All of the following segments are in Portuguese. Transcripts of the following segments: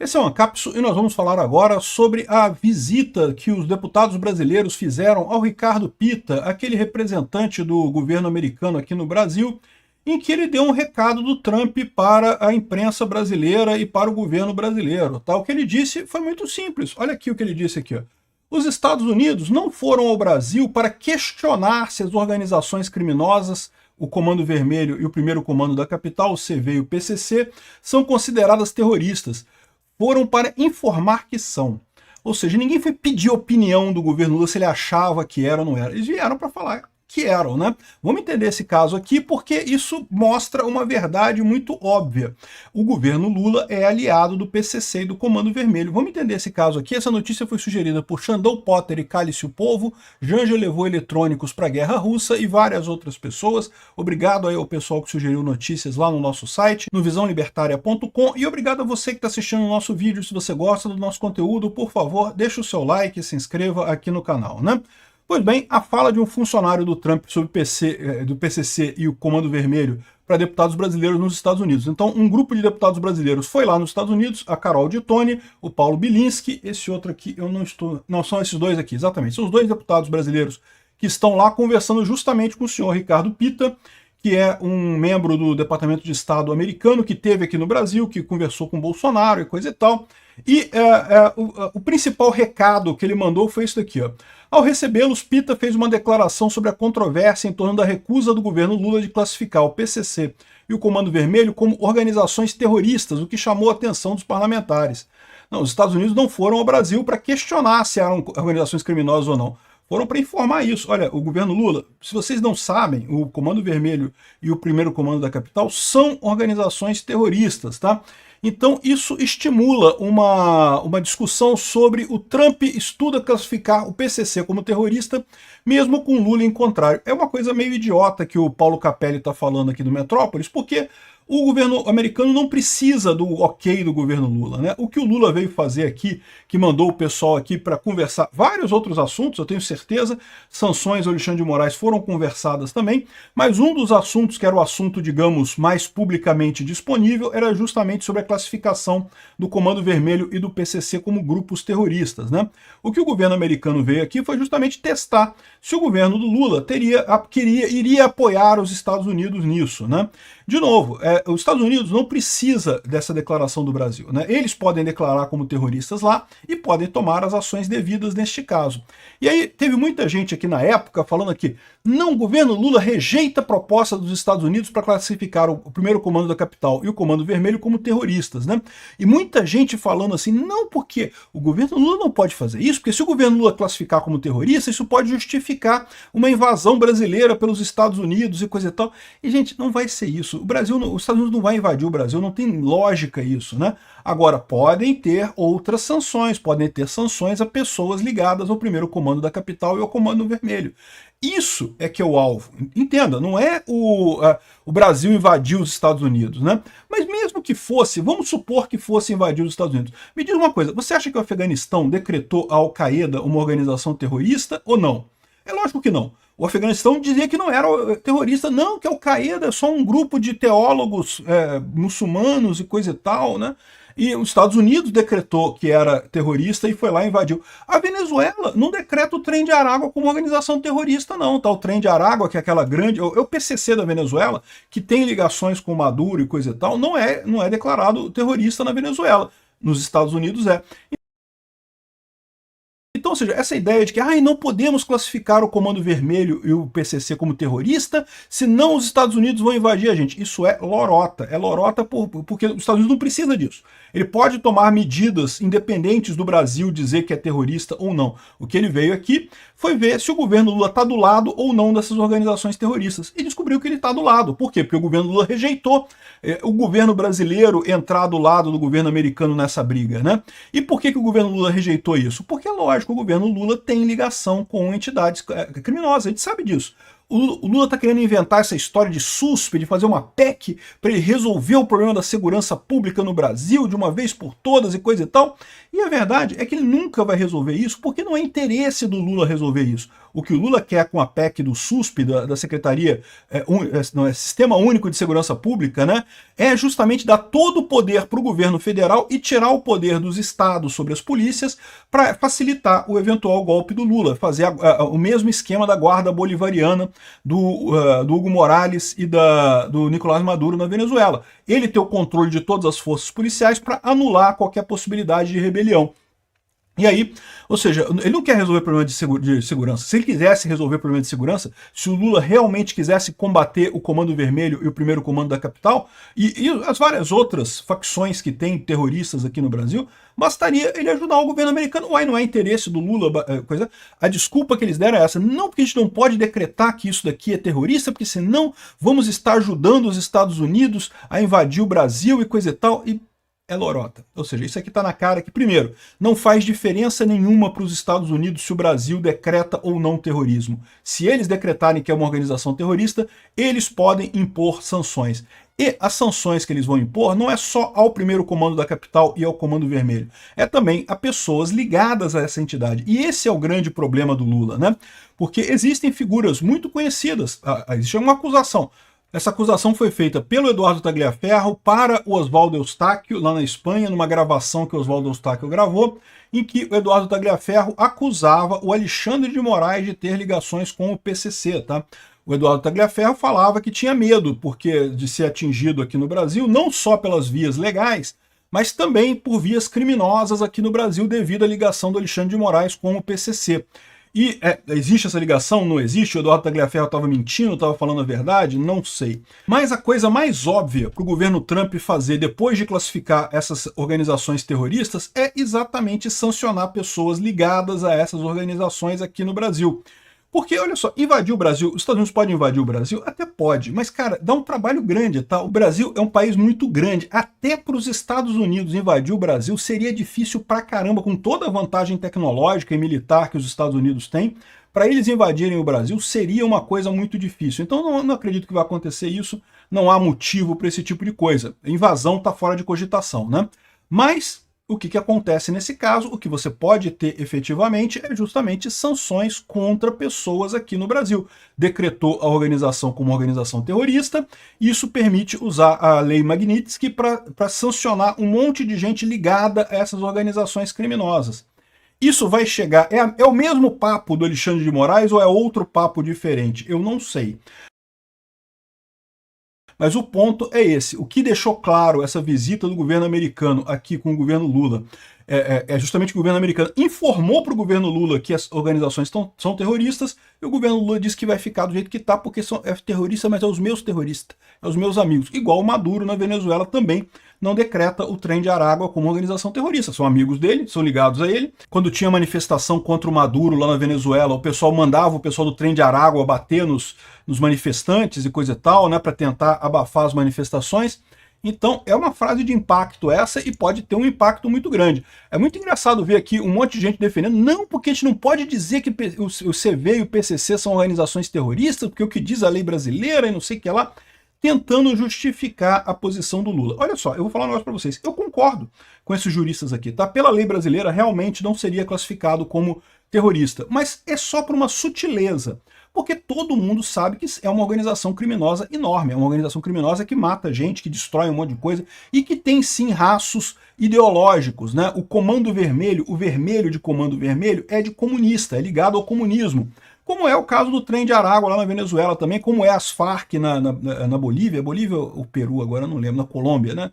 Esse é o Ancapso e nós vamos falar agora sobre a visita que os deputados brasileiros fizeram ao Ricardo Pitta, aquele representante do governo americano aqui no Brasil, em que ele deu um recado do Trump para a imprensa brasileira e para o governo brasileiro. Tá? O que ele disse foi muito simples. Olha aqui o que ele disse aqui. Ó. Os Estados Unidos não foram ao Brasil para questionar se as organizações criminosas, o Comando Vermelho e o Primeiro Comando da Capital, o CV e o PCC, são consideradas terroristas. Foram para informar que são. Ou seja, ninguém foi pedir opinião do governo Lula se ele achava que era ou não era. Eles vieram para falar que eram, né? Vamos entender esse caso aqui porque isso mostra uma verdade muito óbvia. O governo Lula é aliado do PCC e do Comando Vermelho. Vamos entender esse caso aqui. Essa notícia foi sugerida por Xandão Potter e Cálice o Povo. Janja levou eletrônicos para a Guerra Russa e várias outras pessoas. Obrigado aí ao pessoal que sugeriu notícias lá no nosso site, no visãolibertaria.com, e obrigado a você que está assistindo o nosso vídeo. Se você gosta do nosso conteúdo, por favor, deixa o seu like e se inscreva aqui no canal, né? Pois bem, a fala de um funcionário do Trump sobre do PCC e o Comando Vermelho para deputados brasileiros nos Estados Unidos. Então, um grupo de deputados brasileiros foi lá nos Estados Unidos, a Carol de Tone, o Paulo Bilinski, esse outro aqui, eu não estou... Não, são esses dois aqui, exatamente. São os dois deputados brasileiros que estão lá conversando justamente com o senhor Ricardo Pitta, que é um membro do Departamento de Estado americano, que esteve aqui no Brasil, que conversou com o Bolsonaro e coisa e tal. E o principal recado que ele mandou foi isso daqui, ó. Ao recebê-los, Pitta fez uma declaração sobre a controvérsia em torno da recusa do governo Lula de classificar o PCC e o Comando Vermelho como organizações terroristas, o que chamou a atenção dos parlamentares. Não, os Estados Unidos não foram ao Brasil para questionar se eram organizações criminosas ou não. Foram para informar isso. Olha, o governo Lula, se vocês não sabem, o Comando Vermelho e o Primeiro Comando da Capital são organizações terroristas, tá? Então isso estimula uma discussão sobre o Trump estuda classificar o PCC como terrorista, mesmo com Lula em contrário. É uma coisa meio idiota que o Paulo Capelli está falando aqui do Metrópolis, porque o governo americano não precisa do ok do governo Lula, né? O que o Lula veio fazer aqui, que mandou o pessoal aqui para conversar vários outros assuntos, eu tenho certeza, sanções ao Alexandre de Moraes foram conversadas também, mas um dos assuntos, que era o assunto, digamos, mais publicamente disponível, era justamente sobre a classificação do Comando Vermelho e do PCC como grupos terroristas, né? O que o governo americano veio aqui foi justamente testar se o governo do Lula iria apoiar os Estados Unidos nisso, né? De novo, os Estados Unidos não precisa dessa declaração do Brasil, né? Eles podem declarar como terroristas lá e podem tomar as ações devidas neste caso. E aí teve muita gente aqui na época falando aqui, não, o governo Lula rejeita a proposta dos Estados Unidos para classificar o Primeiro Comando da Capital e o Comando Vermelho como terroristas, né? E muita gente falando assim, não, porque o governo Lula não pode fazer isso, porque se o governo Lula classificar como terrorista, isso pode justificar uma invasão brasileira pelos Estados Unidos e coisa e tal. E, gente, não vai ser isso. Os Estados Unidos não vai invadir o Brasil, não tem lógica isso, né? Agora, podem ter outras sanções, podem ter sanções a pessoas ligadas ao Primeiro Comando da Capital e ao Comando Vermelho. Isso é que é o alvo. Entenda, não é o Brasil invadir os Estados Unidos, né? Mas mesmo que fosse, vamos supor que fosse invadir os Estados Unidos. Me diz uma coisa, você acha que o Afeganistão decretou a Al-Qaeda uma organização terrorista ou não? É lógico que não. O Afeganistão dizia que não era terrorista, não, que a Al-Qaeda é só um grupo de teólogos muçulmanos e coisa e tal, né? E os Estados Unidos decretou que era terrorista e foi lá e invadiu. A Venezuela não decreta o Trem de Aragua como organização terrorista, não. Tá? O Trem de Aragua, que é aquela grande... É o PCC da Venezuela, que tem ligações com Maduro e coisa e tal, não é declarado terrorista na Venezuela. Nos Estados Unidos é. Então, ou seja, essa ideia de que não podemos classificar o Comando Vermelho e o PCC como terrorista, senão os Estados Unidos vão invadir a gente. Isso é lorota. É lorota porque os Estados Unidos não precisa disso. Ele pode tomar medidas independentes do Brasil dizer que é terrorista ou não. O que ele veio aqui foi ver se o governo Lula está do lado ou não dessas organizações terroristas. E descobriu que ele está do lado. Por quê? Porque o governo Lula rejeitou o governo brasileiro entrar do lado do governo americano nessa briga, né? E por que o governo Lula rejeitou isso? Porque, lógico, o governo Lula tem ligação com entidades criminosas, a gente sabe disso. O Lula está querendo inventar essa história de SUSP, de fazer uma PEC para ele resolver o problema da segurança pública no Brasil de uma vez por todas e coisa e tal. E a verdade é que ele nunca vai resolver isso porque não é interesse do Lula resolver isso. o que o Lula quer com a PEC do SUSP, da Secretaria, Sistema Único de Segurança Pública, né, é justamente dar todo o poder para o governo federal e tirar o poder dos estados sobre as polícias para facilitar o eventual golpe do Lula, fazer o mesmo esquema da guarda bolivariana do Hugo Morales e do Nicolás Maduro na Venezuela. Ele ter o controle de todas as forças policiais para anular qualquer possibilidade de rebelião. E aí, ou seja, ele não quer resolver problema de segurança. Se ele quisesse resolver problema de segurança, se o Lula realmente quisesse combater o Comando Vermelho e o primeiro comando da capital, e as várias outras facções que tem terroristas aqui no Brasil, bastaria ele ajudar o governo americano. Uai, não é interesse do Lula, coisa. A desculpa que eles deram é essa. Não, porque a gente não pode decretar que isso daqui é terrorista, porque senão vamos estar ajudando os Estados Unidos a invadir o Brasil e coisa e tal. E é lorota. Ou seja, isso aqui está na cara que, primeiro, não faz diferença nenhuma para os Estados Unidos se o Brasil decreta ou não terrorismo. Se eles decretarem que é uma organização terrorista, eles podem impor sanções. E as sanções que eles vão impor não é só ao primeiro comando da capital e ao Comando Vermelho, é também a pessoas ligadas a essa entidade. E esse é o grande problema do Lula, né? Porque existem figuras muito conhecidas, existe uma acusação. Essa acusação foi feita pelo Eduardo Tagliaferro para o Oswaldo Eustáquio, lá na Espanha, numa gravação que o Oswaldo Eustáquio gravou, em que o Eduardo Tagliaferro acusava o Alexandre de Moraes de ter ligações com o PCC, tá? O Eduardo Tagliaferro falava que tinha medo de ser atingido aqui no Brasil, não só pelas vias legais, mas também por vias criminosas aqui no Brasil devido à ligação do Alexandre de Moraes com o PCC. E existe essa ligação? Não existe? O Eduardo Tagliaferro estava mentindo, estava falando a verdade? Não sei. Mas a coisa mais óbvia para o governo Trump fazer depois de classificar essas organizações terroristas é exatamente sancionar pessoas ligadas a essas organizações aqui no Brasil. Porque, olha só, invadir o Brasil, os Estados Unidos podem invadir o Brasil? Até pode, mas, cara, dá um trabalho grande, tá? O Brasil é um país muito grande. Até para os Estados Unidos invadir o Brasil seria difícil pra caramba, com toda a vantagem tecnológica e militar que os Estados Unidos têm. Para eles invadirem o Brasil seria uma coisa muito difícil. Então não acredito que vai acontecer isso, não há motivo para esse tipo de coisa. A invasão está fora de cogitação, né? Mas o que acontece nesse caso, o que você pode ter efetivamente é justamente sanções contra pessoas aqui no Brasil. Decretou a organização como organização terrorista, e isso permite usar a lei Magnitsky para sancionar um monte de gente ligada a essas organizações criminosas. Isso vai chegar, é o mesmo papo do Alexandre de Moraes ou é outro papo diferente? Eu não sei. Mas o ponto é esse. O que deixou claro essa visita do governo americano aqui com o governo Lula é justamente que o governo americano informou para o governo Lula que as organizações são terroristas, e o governo Lula disse que vai ficar do jeito que está, porque é terrorista, mas é os meus terroristas, é os meus amigos. Igual o Maduro na Venezuela também não decreta o Trem de Aragua como organização terrorista. São amigos dele, são ligados a ele. Quando tinha manifestação contra o Maduro lá na Venezuela, o pessoal mandava o pessoal do Trem de Aragua bater nos manifestantes e coisa e tal, né, para tentar abafar as manifestações. Então é uma frase de impacto essa, e pode ter um impacto muito grande. É muito engraçado ver aqui um monte de gente defendendo, não, porque a gente não pode dizer que o CV e o PCC são organizações terroristas, porque o que diz a lei brasileira e não sei o que lá, tentando justificar a posição do Lula. Olha só, eu vou falar um negócio para vocês. Eu concordo com esses juristas aqui, tá? Pela lei brasileira, realmente não seria classificado como terrorista, mas é só por uma sutileza. Porque todo mundo sabe que é uma organização criminosa enorme, é uma organização criminosa que mata gente, que destrói um monte de coisa, e que tem sim rastros ideológicos, né? O Comando Vermelho, o vermelho de Comando Vermelho é de comunista, é ligado ao comunismo. Como é o caso do Trem de Aragua lá na Venezuela também, como é as Farc na Bolívia, Bolívia ou Peru, agora eu não lembro, na Colômbia, né?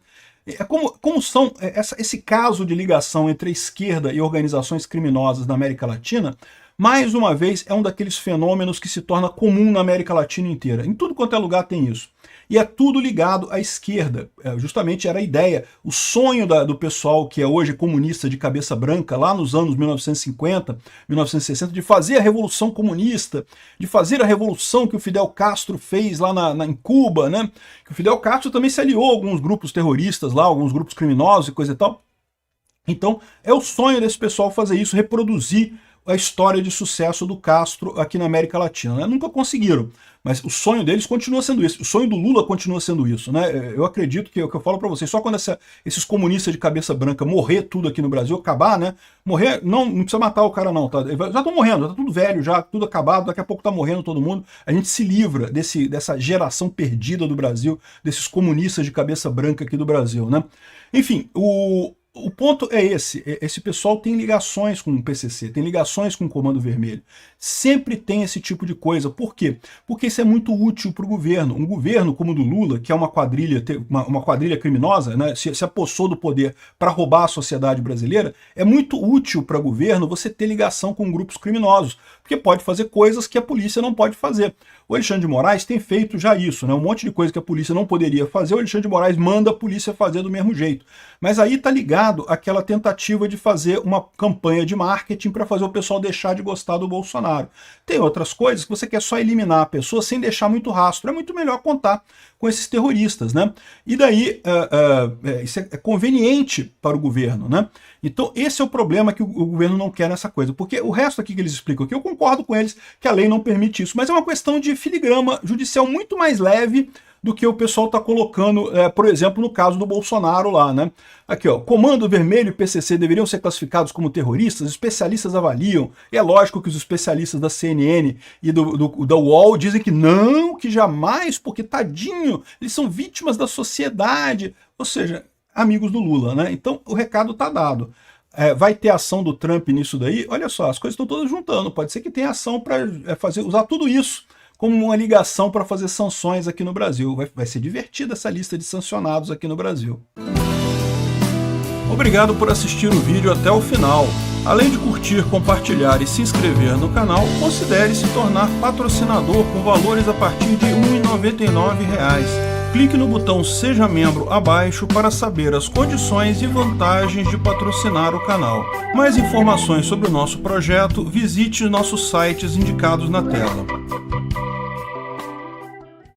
Como são esse caso de ligação entre a esquerda e organizações criminosas na América Latina, mais uma vez é um daqueles fenômenos que se torna comum na América Latina inteira. Em tudo quanto é lugar tem isso. E é tudo ligado à esquerda. Justamente era a ideia, o sonho do pessoal que é hoje comunista de cabeça branca, lá nos anos 1950, 1960, de fazer a revolução comunista, de fazer a revolução que o Fidel Castro fez lá em Cuba, né? Que o Fidel Castro também se aliou a alguns grupos terroristas lá, alguns grupos criminosos e coisa e tal. Então, é o sonho desse pessoal fazer isso, reproduzir a história de sucesso do Castro aqui na América Latina, né? Nunca conseguiram, mas o sonho deles continua sendo isso, o sonho do Lula continua sendo isso, né? Eu acredito que é o que eu falo para vocês, só quando esses comunistas de cabeça branca morrer tudo aqui no Brasil, acabar, né? Morrer, não precisa matar o cara não, tá? Já estão morrendo, já tá tudo velho, já tudo acabado, daqui a pouco tá morrendo todo mundo, a gente se livra dessa geração perdida do Brasil, desses comunistas de cabeça branca aqui do Brasil, né? Enfim, o ponto é esse pessoal tem ligações com o PCC, tem ligações com o Comando Vermelho. Sempre tem esse tipo de coisa. Por quê? Porque isso é muito útil para o governo. Um governo como o do Lula, que é uma quadrilha criminosa, né, se apossou do poder para roubar a sociedade brasileira, é muito útil para o governo você ter ligação com grupos criminosos, porque pode fazer coisas que a polícia não pode fazer. O Alexandre de Moraes tem feito já isso, né? Um monte de coisa que a polícia não poderia fazer, o Alexandre de Moraes manda a polícia fazer do mesmo jeito. Mas aí tá ligado àquela tentativa de fazer uma campanha de marketing para fazer o pessoal deixar de gostar do Bolsonaro. Tem outras coisas que você quer só eliminar a pessoa sem deixar muito rastro. É muito melhor contar com esses terroristas, né? E daí isso é conveniente para o governo, né? Então esse é o problema que o governo não quer nessa coisa, porque o resto aqui que eles explicam aqui, eu concordo com eles que a lei não permite isso, mas é uma questão de filigrama judicial muito mais leve do que o pessoal está colocando, por exemplo, no caso do Bolsonaro lá, né? Aqui, ó, Comando Vermelho e PCC deveriam ser classificados como terroristas, especialistas avaliam, e é lógico que os especialistas da CNN e da UOL dizem que não, que jamais, porque tadinho, eles são vítimas da sociedade, ou seja, amigos do Lula, né? Então o recado tá dado. Vai ter ação do Trump nisso daí? Olha só, as coisas estão todas juntando, pode ser que tenha ação para usar tudo isso como uma ligação para fazer sanções aqui no Brasil. Vai ser divertida essa lista de sancionados aqui no Brasil. Obrigado por assistir o vídeo até o final. Além de curtir, compartilhar e se inscrever no canal, considere se tornar patrocinador com valores a partir de R$ 1,99. Clique no botão Seja Membro abaixo para saber as condições e vantagens de patrocinar o canal. Mais informações sobre o nosso projeto, visite nossos sites indicados na tela.